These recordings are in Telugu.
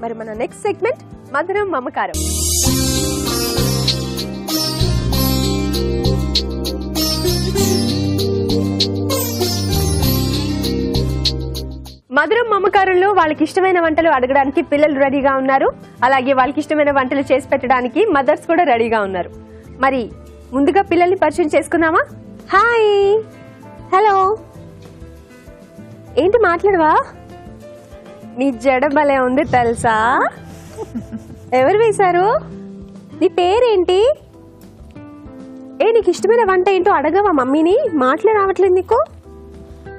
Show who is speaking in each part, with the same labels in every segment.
Speaker 1: మరి మన నెక్స్ట్ సెగ్మెంట్ మధురం మమకారం. మధురం మమకారంలో వాళ్ళకి ఇష్టమైన వంటలు అడగడానికి పిల్లలు రెడీగా ఉన్నారు. అలాగే వాళ్ళకి ఇష్టమైన వంటలు చేసి పెట్టడానికి మదర్స్ కూడా రెడీగా ఉన్నారు. మరి ముందుగా పిల్లల్ని పరిచయం చేసుకుందామా? హాయ్, హలో, ఏంటి మాట్లాడవా? నీ జడ భలే ఉంది తెలుసా? ఎవరు వేశారు? నీ పేరేంటి? నీకు ఇష్టమైన వంట ఏంటో అడగవా మమ్మీని? మాటలే రావట్లేదు నీకు.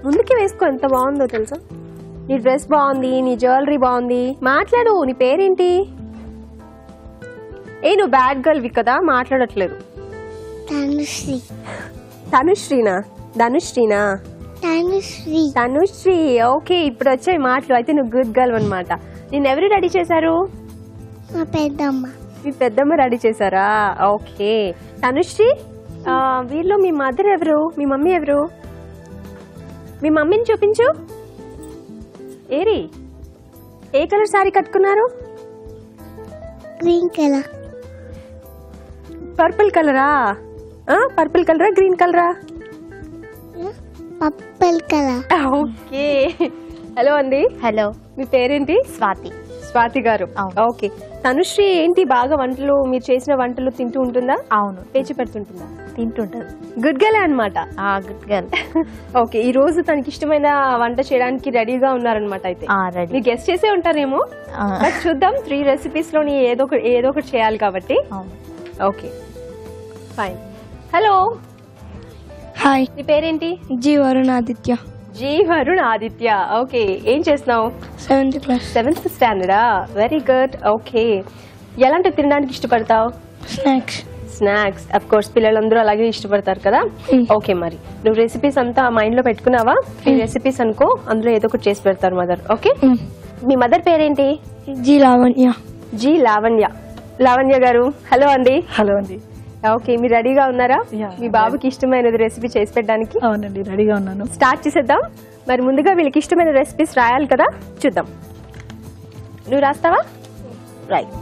Speaker 1: ముందుకే వేసుకో, ఎంత బాగుందో తెలుసా? నీ డ్రెస్ బాగుంది, నీ జ్యువెలరీ బాగుంది. మాట్లాడు, నీ పేరేంటి? నువ్వు బ్యాడ్ గర్ల్వి కదా, మాట్లాడట్లేదు.
Speaker 2: తనుశ్రీ.
Speaker 1: తనుశ్రీనా? ధనుశ్రీనా?
Speaker 2: తనుశ్రీ.
Speaker 1: తనుశ్రీ, ఓకే. ఇప్పుడు వచ్చాయి మాటలు. అయితే నువ్వు గుడ్ గర్ల్ అనమాట. నేను ఎవరు రెడీ చేశారు?
Speaker 2: మా పెద్దమ్మ.
Speaker 1: మీ పెద్దమ్మ రెడీ చేశారా? ఓకే. తనుశ్రీ, వీళ్ళు మీ మదర్ ఎవరు? మీ మమ్మీ ఎవరు? మీ మమ్మీని చూపించు. ఏ కలర్ సారీ కట్టుకున్నారు?
Speaker 2: Green colour.
Speaker 1: పర్పుల్ కలరా? పర్పుల్ కలరా గ్రీన్ కలరా?
Speaker 2: Purple colour.
Speaker 1: ఓకే. హలో అండి.
Speaker 3: హలో,
Speaker 1: మీ పేరేంటి?
Speaker 3: స్వాతి.
Speaker 1: స్వాతి గారు. ఓకే. తనుశ్రీ ఏంటి బాగా వంటలు, మీరు చేసిన వంటలు తింటూ ఉంటుందా?
Speaker 3: అవును,
Speaker 1: పేచి పెడుతుంటుందా?
Speaker 3: తింటుంటది.
Speaker 1: గుడ్ గర్ల్ అనమాట.
Speaker 3: Good girl.
Speaker 1: ఓకే. ఈ రోజు తనకి ఇష్టమైన వంట చేయడానికి రెడీగా ఉన్నారనమాట. అయితే మీరు గెస్ట్ చేసే ఉంటారేమో, చూద్దాం. 3 రెసిపీస్ లోని ఏదో ఒకటి చేయాలి కాబట్టి. Okay, fine. Hello,
Speaker 2: hi.
Speaker 1: నీ పేరేంటి?
Speaker 2: G Varun Aditya.
Speaker 1: G Varun Aditya. Okay. ఏం చేస్తున్నావు?
Speaker 2: 7th class.
Speaker 1: 7th స్టాండర్డా? Very good. ఓకే. ఎలాంటి తినడానికి ఇష్టపడతావు? స్నాక్స్. అఫ్ కోర్స్ పిల్లలందరూ అలాగే ఇష్టపడతారు కదా. ఓకే. మరి నువ్వు రెసిపీస్ అంతా మైండ్ లో పెట్టుకున్నావా? 3 రెసిపీస్ అనుకో, అందులో ఏదో ఒకటి చేసి పెడతారు మదర్. ఓకే. మీ మదర్ పేరేంటి?
Speaker 2: జీ లావణ్య.
Speaker 1: జీ లావణ్య. లావణ్య గారు, హలో అండి.
Speaker 4: హలో అండి.
Speaker 1: ఓకే. మీరు రెడీగా ఉన్నారా మీ బాబుకి ఇష్టమైనది రెసిపీ చేసి పెట్టడానికి?
Speaker 4: అవునండి, రెడీగా ఉన్నాను.
Speaker 1: స్టార్ట్ చేసేద్దాం. మరి ముందుగా వీళ్ళకి ఇష్టమైన రెసిపీస్ రాయాలి కదా, చూద్దాం. నువ్వు రాస్తావా? రైట్.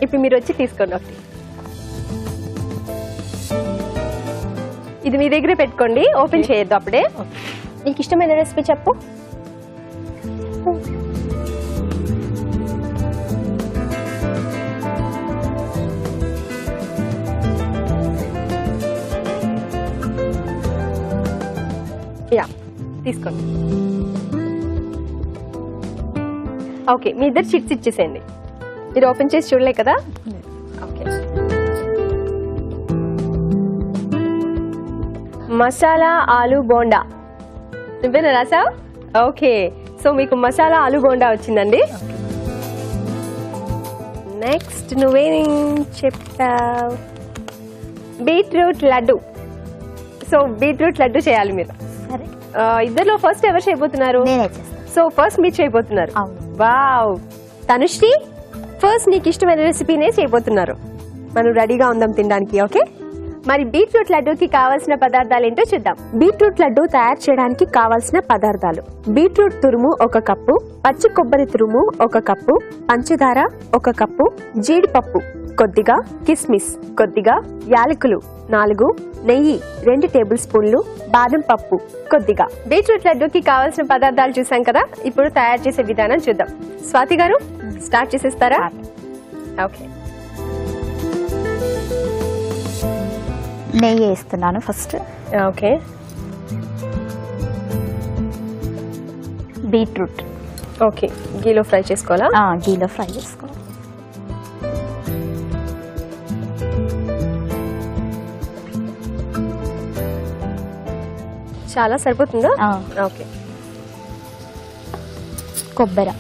Speaker 1: ఇప్పుడు మీరు వచ్చి తీసుకోండి ఒకటి. ఇది మీ దగ్గరే పెట్టుకోండి, ఓపెన్ చేయొద్దు అప్పుడే. నీకు ఇష్టమైన రెసిపీ చెప్పు. యా, తీసుకోండి. ఓకే. మీ ఇద్దరు షీట్స్ ఇచ్చేసేయండి. మీరు ఓపెన్ చేసి చూడలే కదా. ఓకే. మసాలా ఆలు బోండా నువ్వేనా రాసావు? ఓకే. సో మీకు మసాలా ఆలు బోండా వచ్చిందండి. నెక్స్ట్ నువ్వేం చెప్పావు? Beetroot laddu. So beetroot laddu చేయాలి మీరు.
Speaker 3: సరే.
Speaker 1: ఇద్దరులో ఫస్ట్ ఎవరు చేయబోతున్నారు?
Speaker 3: నేనే చేస్తాను.
Speaker 1: సో ఫస్ట్ మీరు చేయబోతున్నారు.
Speaker 3: అవును.
Speaker 1: వావ్. తనుశ్రీ, ఫస్ట్ నీకు ఇష్టమైన రెసిపీనే చేయబోతున్నారు. మనం రెడీగా ఉందాం తినడానికి. ఓకే. మరి బీట్రూట్ లడ్డూకి కావాల్సిన పదార్థాలు ఏంటో చూద్దాం. బీట్రూట్ లడ్డు తయారు చేయడానికి కావాల్సిన పదార్థాలు: బీట్రూట్ తురుము 1 కప్పు, పచ్చి కొబ్బరి తురుము 1 కప్పు, పంచదార 1 కప్పు, జీడిపప్పు కొద్దిగా, కిస్మిస్ కొద్దిగా, యాలకులు 4, నెయ్యి 2 టేబుల్ స్పూన్లు, బాదం పప్పు కొద్దిగా. బీట్రూట్ లడ్డూకి కావాల్సిన పదార్థాలు చూసాం కదా. ఇప్పుడు తయారు చేసే విధానం చూద్దాం. స్వాతి గారు, స్టార్ట్ చేసేస్తారా? ఓకే.
Speaker 3: నెయ్యి వేస్తున్నాను ఫస్ట్.
Speaker 1: ఓకే.
Speaker 3: Beetroot
Speaker 1: okay. గీలో ఫ్రై చేసుకోవాలా?
Speaker 3: గీలో ఫ్రై చేసుకోవాలి.
Speaker 1: చాలా సరిపోతుందా? ఓకే.
Speaker 3: కొబ్బరి,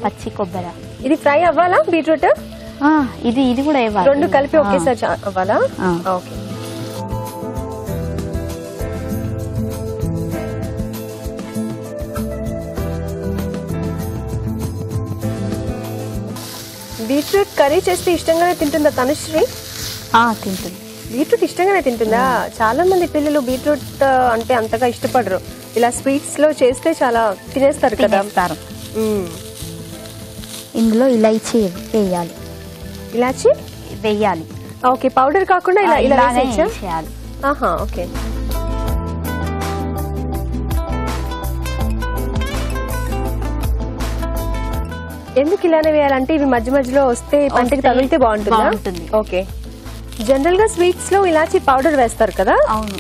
Speaker 3: పచ్చి కొబ్బరి.
Speaker 1: ఇది ఫ్రై అవ్వాలా బీట్రూట్?
Speaker 3: ఇది కూడా ఇవ్వాలి.
Speaker 1: 2 కలిపి ఒకేసారి అవ్వాలా? ఓకే. బీట్రూట్ కర్రీ చేస్తే ఇష్టంగానే తింటుందా తనుశ్రీ?
Speaker 3: తింటుంది.
Speaker 1: బీట్రూట్ ఇష్టంగానే తింటుందా? చాలా మంది పిల్లలు బీట్రూట్ అంటే అంతగా ఇష్టపడరు. ఇలా స్వీట్స్ లో చేస్తే చాలా తినేస్తారు కదా.
Speaker 3: ఇందులో ఇలాచీ వేయాలి.
Speaker 1: ఇలాచి
Speaker 3: వేయాలి.
Speaker 1: ఓకే, పౌడర్ కాకుండా ఇలా ఇలా వేసేయచ్చా?
Speaker 3: చేయాలి.
Speaker 1: ఆహా, ఓకే. ఎందుకు ఇలానే వేయాలంటే ఇవి మధ్య మధ్యలో వస్తే పంటకి తగిలితే బాగుంటుంది. ఓకే, జనరల్ గా స్వీట్స్ లో ఇలాచి పౌడర్ వేస్తారు కదా.
Speaker 3: అవును.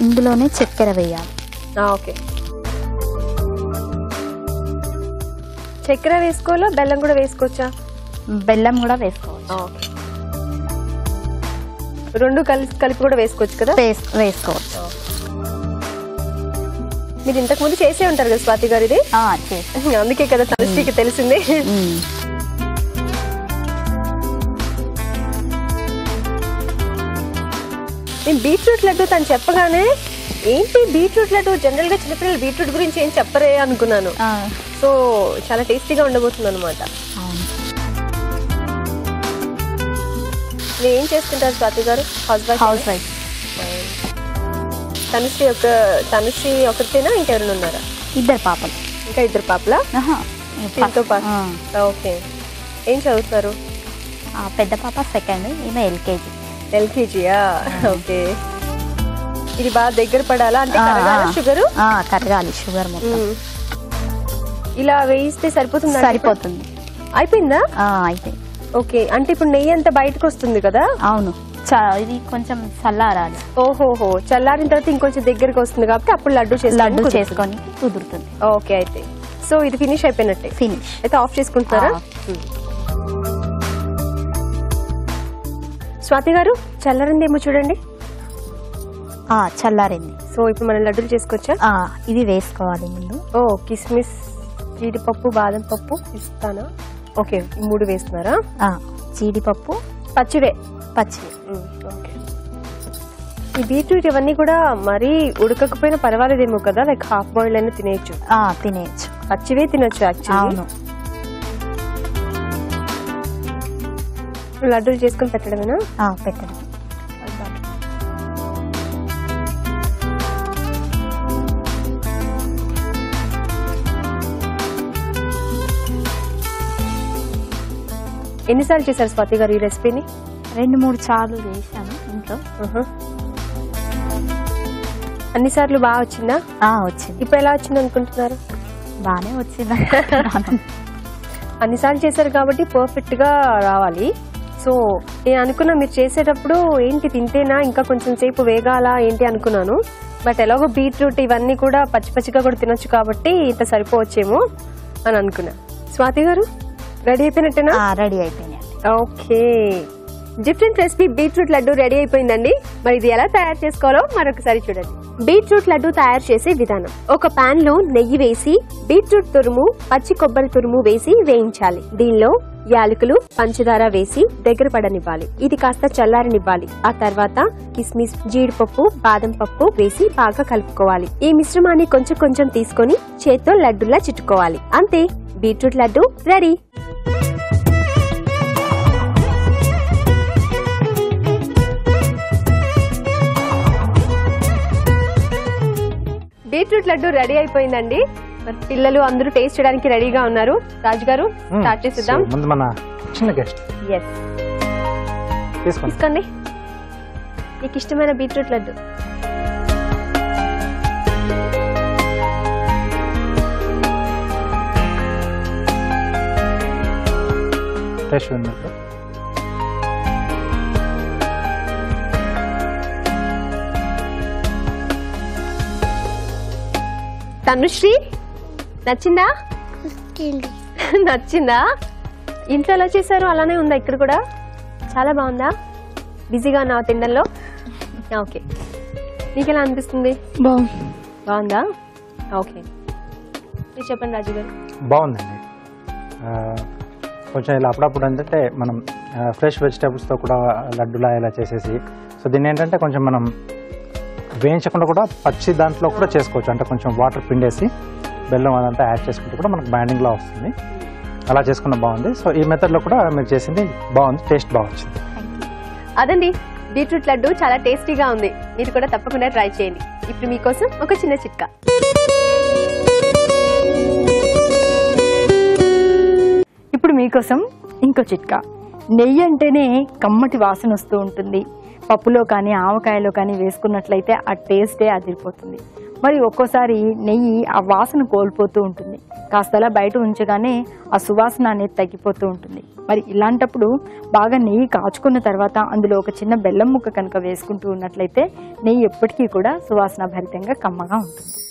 Speaker 3: ఇందులోనే చక్కెర వేయాలి.
Speaker 1: ఓకే, చక్కెర వేసుకోవాలా, బెల్లం కూడా వేసుకోవచ్చా?
Speaker 3: బెల్లం కూడా వేసుకోవచ్చు.
Speaker 1: రెండు కలిపి కూడా వేసుకోవచ్చు కదా.
Speaker 3: వేసుకోవచ్చు.
Speaker 1: మీరు ఇంతకు ముందు చేసే ఉంటారు కదా స్వాతి గారు ఇది? అందుకే కదా తనుశ్రీకి తెలిసింది. నేను బీట్రూట్ లడ్డు తను చెప్పగానే ఏంటి బీట్రూట్ లడ్డు, జనరల్ గా చిన్నపిల్లలు బీట్రూట్ గురించి ఏం చెప్పరే అనుకున్నాను. సో చాలా టేస్టీగా ఉండబోతుంది అనమాట. మీరు ఏం చేస్తుంటారు స్వాతి గారు?
Speaker 3: House wife.
Speaker 1: తనుశ్రీ ఒకరితేనా, ఇంకెవరైనా ఉన్నారా?
Speaker 3: ఇద్దరు పాపలు.
Speaker 1: ఇంకా ఇద్దరు పాపలా? దీంతో పాటు. ఓకే, ఏం చదువుతారు?
Speaker 3: పెద్ద పాప సెకండ్, ఈమె ఎల్కేజీ.
Speaker 1: ఎల్కేజీయా? ఓకే. ఇది బాగా దగ్గర పడాలా అంటే షుగర్?
Speaker 3: కరగాలి షుగర్ మొత్తం.
Speaker 1: ఇలా వేయిస్తే సరిపోతుంది?
Speaker 3: సరిపోతుంది.
Speaker 1: అయిపోయిందా?
Speaker 3: అయిపోయింది.
Speaker 1: ఓకే, అంటే ఇప్పుడు నెయ్యి అంతా బయటకు వస్తుంది కదా.
Speaker 3: అవును, ఇది కొంచెం చల్లారాలి.
Speaker 1: ఓహోహో, చల్లారిన తర్వాత ఇంకొంచెం దగ్గరకు వస్తుంది కాబట్టి అప్పుడు లడ్డు
Speaker 3: చేసుకొని కుదురుతుంది.
Speaker 1: ఓకే, అయితే సో ఇది ఫినిష్ అయిపోయినట్టే.
Speaker 3: ఫినిష్
Speaker 1: అయితే ఆఫ్ చేసుకుంటారా? స్వాతి గారు చల్లారిందేమో చూడండి.
Speaker 3: చల్లారింది.
Speaker 1: సో ఇప్పుడు మనం లడ్డూలు చేసుకోవచ్చా?
Speaker 3: ఇది వేసుకోవాలి ముందు.
Speaker 1: కిస్మిస్, జీడిపప్పు, బాదం పప్పు, పిస్తానా. ఓకే, 3 వేస్తున్నారా?
Speaker 3: జీడిపప్పు,
Speaker 1: పచ్చివే. ఓకే. ఈ బీట్రూట్ ఇవన్నీ కూడా మరీ ఉడకకపోయినా పర్వాలేదేమో కదా, లైక్ హాఫ్ బాయిల్ అయినా తినేయచ్చు.
Speaker 3: తినేయచ్చు,
Speaker 1: పచ్చివే తినొచ్చు యాక్చువల్లీ.
Speaker 3: అవును.
Speaker 1: లడ్డూలు చేసుకుని పెట్టడమేనా?
Speaker 3: పెట్టడం.
Speaker 1: ఎన్నిసార్లు చేశారు స్వాతి గారు ఈ రెసిపీని?
Speaker 3: 2-3 సార్లు చేశాను ఇంట్లో.
Speaker 1: అన్నిసార్లు బాగా వచ్చిందా?
Speaker 3: వచ్చింది.
Speaker 1: ఇప్పుడు ఎలా వచ్చింది అనుకుంటున్నారు?
Speaker 3: బాగానే వచ్చింది.
Speaker 1: అన్నిసార్లు చేశారు కాబట్టి పర్ఫెక్ట్ గా రావాలి. సో నేను అనుకున్నా మీరు చేసేటప్పుడు ఏంటి తింటేనా ఇంకా కొంచెం సేపు వేగాల ఏంటి అనుకున్నాను. బట్ ఎలాగో బీట్రూట్ ఇవన్నీ కూడా పచ్చి పచ్చిగా కూడా తినొచ్చు కాబట్టి ఇంత సరిపోవచ్చేమో అని అనుకున్నా. స్వాతి గారు రెడీ అయిపోయినట్టేనా?
Speaker 3: రెడీ అయిపోయినాయి.
Speaker 1: Okay, different recipe beetroot laddu ready అయిపోయిందండి. మరి ఇది ఎలా తయారు చేసుకోవాలో మరొకసారి చూడండి. బీట్రూట్ లడ్డు తయారు చేసే విధానం: ఒక పాన్ లో నెయ్యి వేసి బీట్రూట్ తురుము, పచ్చి కొబ్బరి తురుము వేసి వేయించాలి. దీనిలో యాలకులు, పంచదార వేసి దగ్గర పడనివ్వాలి. ఇది కాస్త చల్లారనివ్వాలి. ఆ తర్వాత కిస్మిస్, జీడిపప్పు, బాదం పప్పు వేసి బాగా కలుపుకోవాలి. ఈ మిశ్రమాన్ని కొంచెం కొంచెం తీసుకొని చేత్తో లడ్డులా చుట్టుకోవాలి. అంతే, beetroot laddu ready. Beetroot laddu ready అయిపోయిందండి. మరి పిల్లలు అందరూ టేస్ట్ చేయడానికి రెడీగా ఉన్నారు. రాజు గారు స్టార్ట్ చేద్దాం.
Speaker 4: ముందు మన చిన్న గెస్ట్
Speaker 1: తీసుకోండి, మీకు ఇష్టమైన బీట్రూట్ లడ్డు.
Speaker 4: ఫ్రెష్ ఉన్నట్టు
Speaker 1: తనుశ్రీ నచ్చిందా? నచ్చిందా? ఇంట్లో ఎలా చేశారు అలానే ఉందా? ఇక్కడ కూడా చాలా బాగుందా? బిజీగా నా తినడంలో? ఓకే, నీకు ఎలా అనిపిస్తుంది? బాగుందా? ఓకే, మీరు చెప్పండి రాజు గారు.
Speaker 4: బాగుందండి. కొంచెం ఇలా అప్పుడప్పుడు ఏంటంటే మనం ఫ్రెష్ వెజిటేబుల్స్తో కూడా లడ్డులా ఇలా చేసేసి, సో దీన్ని ఏంటంటే కొంచెం మనం వేయించకుండా కూడా పచ్చి దాంట్లో కూడా చేసుకోవచ్చు. అంటే కొంచెం వాటర్ పిండేసి బెల్లం అదంతా యాడ్ చేసుకుంటే కూడా మనకు బైండింగ్లా వస్తుంది. అలా చేసుకున్న బాగుంది. సో ఈ మెథడ్లో కూడా మీరు చేసింది బాగుంది, టేస్ట్ బాగా వచ్చింది.
Speaker 1: అదండి బీట్రూట్ లడ్డు చాలా టేస్టీగా ఉంది. మీరు కూడా తప్పకుండా ట్రై చేయండి. ఇప్పుడు మీకోసం ఒక చిన్న చిట్కా.
Speaker 5: ఇప్పుడు మీకోసం ఇంకో చిట్కా. నెయ్యి అంటేనే కమ్మటి వాసన వస్తూ ఉంటుంది. పప్పులో కానీ ఆవకాయలో కానీ వేసుకున్నట్లయితే ఆ టేస్టే అదిరిపోతుంది. మరి ఒక్కోసారి నెయ్యి ఆ వాసన కోల్పోతూ ఉంటుంది. కాస్తలా బయట ఉంచగానే ఆ సువాసన అనేది తగ్గిపోతూ ఉంటుంది. మరి ఇలాంటప్పుడు బాగా నెయ్యి కాచుకున్న తర్వాత అందులో ఒక చిన్న బెల్లం ముక్క కనుక వేసుకుంటూ ఉన్నట్లయితే నెయ్యి ఎప్పటికీ కూడా సువాసన భరితంగా కమ్మగా ఉంటుంది.